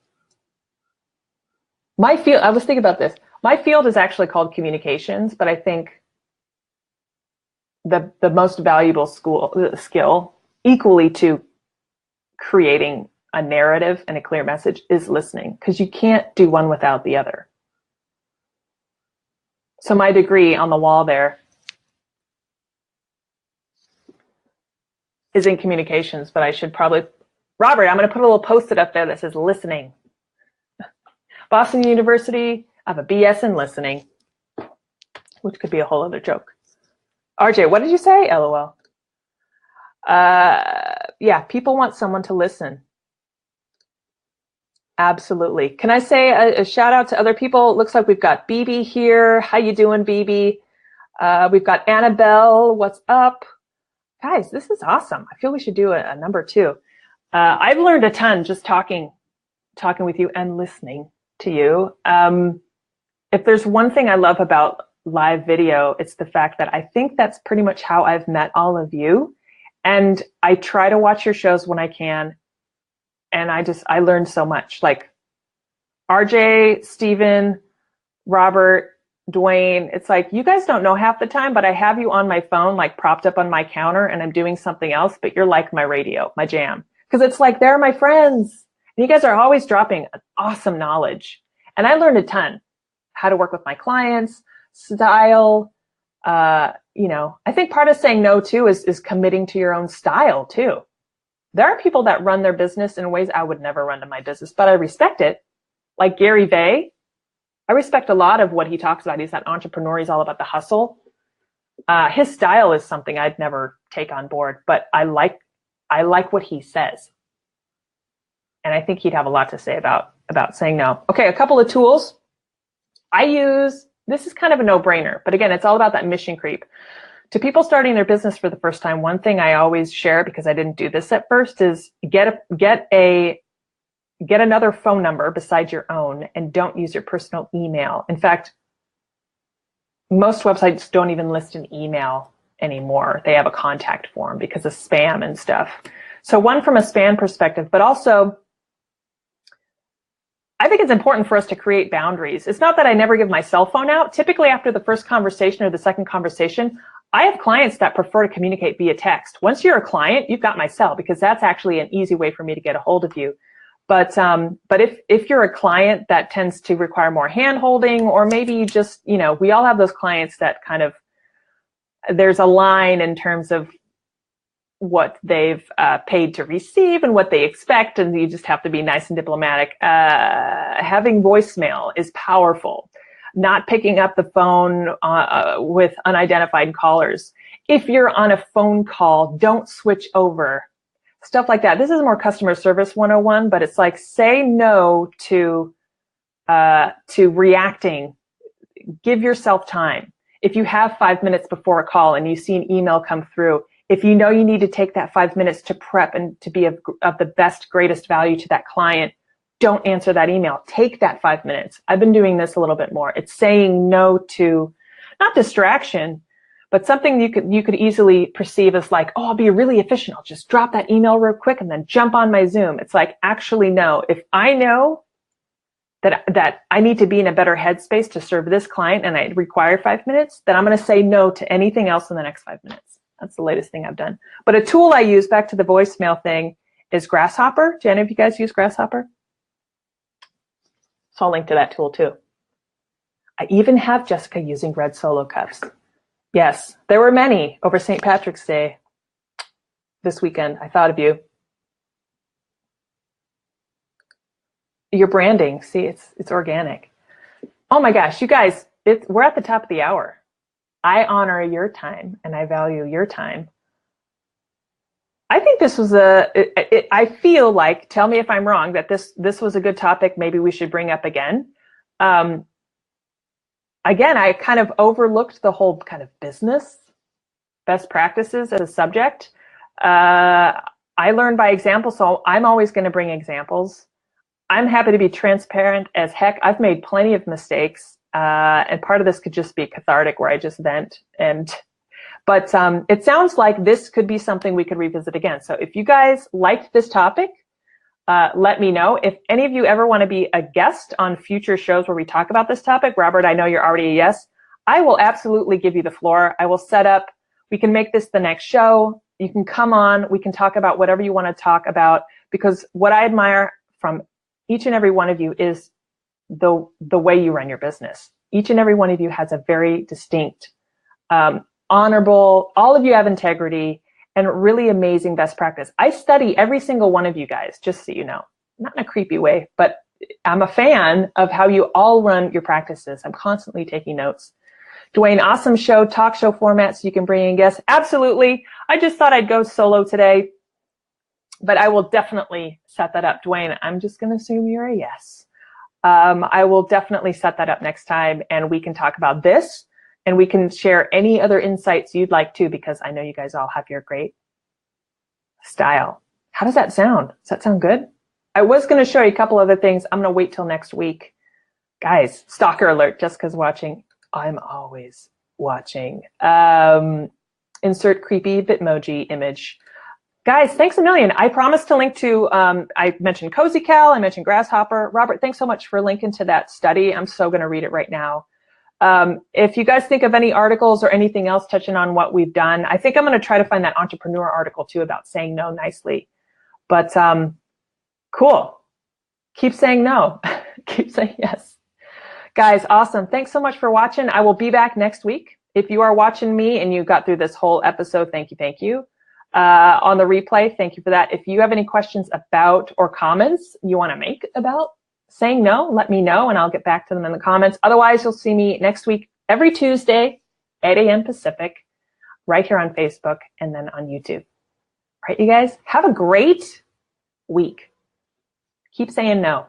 My field, I was thinking about this. My field is actually called communications, but I think the most valuable skill, equally to creating a narrative and a clear message, is listening, because you can't do one without the other. So my degree on the wall there is in communications, but I should probably, Robert, I'm going to put a little post-it up there that says listening. Boston University, I have a BS in listening, which could be a whole other joke. RJ, what did you say? LOL. Yeah, people want someone to listen. Absolutely. Can I say a shout out to other people? It looks like we've got BB here. How you doing, BB? We've got Annabelle. What's up? Guys, this is awesome. I feel we should do a number 2. I've learned a ton just talking with you and listening to you. If there's one thing I love about live video, it's the fact that I think that's pretty much how I've met all of you. And I try to watch your shows when I can. And I learned so much. Like RJ, Steven, Robert, Dwayne, it's like, you guys don't know half the time, but I have you on my phone, like propped up on my counter, and I'm doing something else, but you're like my radio, my jam. Because it's like, they're my friends. And you guys are always dropping awesome knowledge. And I learned a ton. How to work with my clients, style. I think part of saying no too is committing to your own style too. There are people that run their business in ways I would never run to my business, but I respect it. Like Gary Vay, I respect a lot of what he talks about. He's that entrepreneur. He's all about the hustle. His style is something I'd never take on board, but I like what he says. And I think he'd have a lot to say about saying no. Okay, a couple of tools I use. This is kind of a no-brainer, but again, it's all about that mission creep. To people starting their business for the first time, one thing I always share, because I didn't do this at first, is get another phone number besides your own, and don't use your personal email. In fact, most websites don't even list an email anymore. They have a contact form because of spam and stuff. So one, from a spam perspective, but also I think it's important for us to create boundaries. It's not that I never give my cell phone out. Typically after the first conversation or the second conversation, I have clients that prefer to communicate via text. Once you're a client, you've got my cell, because that's actually an easy way for me to get a hold of you. But if you're a client that tends to require more hand holding, or maybe you just, we all have those clients that kind of, there's a line in terms of what they've paid to receive and what they expect, and you just have to be nice and diplomatic. Having voicemail is powerful. Not picking up the phone with unidentified callers. If you're on a phone call, don't switch over. Stuff like that. This is more customer service 101, but it's like, say no to reacting. Give yourself time. If you have 5 minutes before a call and you see an email come through, if you know you need to take that 5 minutes to prep and to be of the best, greatest value to that client, don't answer that email. Take that 5 minutes. I've been doing this a little bit more. It's saying no to, not distraction, but something you could easily perceive as like, oh, I'll be really efficient. I'll just drop that email real quick and then jump on my Zoom. It's like, actually, no. If I know that I need to be in a better headspace to serve this client and I require 5 minutes, then I'm going to say no to anything else in the next 5 minutes. That's the latest thing I've done. But a tool I use, back to the voicemail thing, is Grasshopper. Do any of you guys use Grasshopper? So I'll link to that tool too. I even have Jessica using red solo cups. Yes, there were many over St. Patrick's Day this weekend. I thought of you. Your branding, see, it's organic. Oh my gosh, you guys, we're at the top of the hour. I honor your time and I value your time. I think this was I feel like, tell me if I'm wrong, that this was a good topic maybe we should bring up again. Again, I kind of overlooked the whole kind of business best practices as a subject. I learned by example, so I'm always going to bring examples. I'm happy to be transparent as heck. I've made plenty of mistakes, and part of this could just be cathartic where I just vent. But it sounds like this could be something we could revisit again. So if you guys liked this topic, let me know. If any of you ever want to be a guest on future shows where we talk about this topic, Robert, I know you're already a yes. I will absolutely give you the floor. I will set up. We can make this the next show. You can come on. We can talk about whatever you want to talk about, because what I admire from each and every one of you is the way you run your business. Each and every one of you has a very distinct, honorable, all of you have integrity and really amazing best practice. I study every single one of you guys, just so you know, not in a creepy way, but I'm a fan of how you all run your practices. I'm constantly taking notes. Dwayne, awesome show, talk show format, so you can bring in guests. Absolutely. I just thought I'd go solo today, but I will definitely set that up. Dwayne, I'm just going to assume you're a yes. I will definitely set that up next time, and we can talk about this, and we can share any other insights you'd like to, because I know you guys all have your great style. How does that sound? Does that sound good? I was going to show you a couple other things. I'm going to wait till next week. Guys, stalker alert, Jessica's watching. I'm always watching. Insert creepy Bitmoji image. Guys, thanks a million. I promised to link to, I mentioned Cozy Cal, I mentioned Grasshopper. Robert, thanks so much for linking to that study. I'm so going to read it right now. If you guys think of any articles or anything else touching on what we've done, I think I'm going to try to find that entrepreneur article too about saying no nicely. But cool. Keep saying no. Keep saying yes. Guys, awesome. Thanks so much for watching. I will be back next week. If you are watching me and you got through this whole episode, thank you, thank you. On the replay, thank you for that. If you have any questions about or comments you want to make about saying no, let me know and I'll get back to them in the comments. Otherwise, you'll see me next week, every Tuesday, 8 a.m. Pacific, right here on Facebook and then on YouTube. All right, you guys, have a great week. Keep saying no.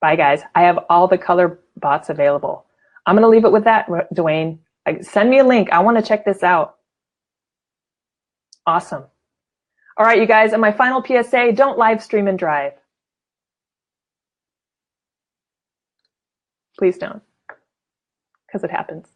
Bye, guys. I have all the color bots available. I'm going to leave it with that, Dwayne. Send me a link. I want to check this out. Awesome. All right, you guys, and my final PSA, don't live stream and drive. Please don't, because it happens.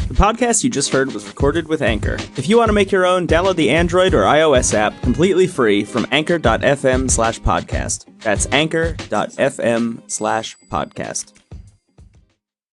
The podcast you just heard was recorded with Anchor. If you want to make your own, download the Android or iOS app completely free from anchor.fm/podcast. That's anchor.fm/podcast.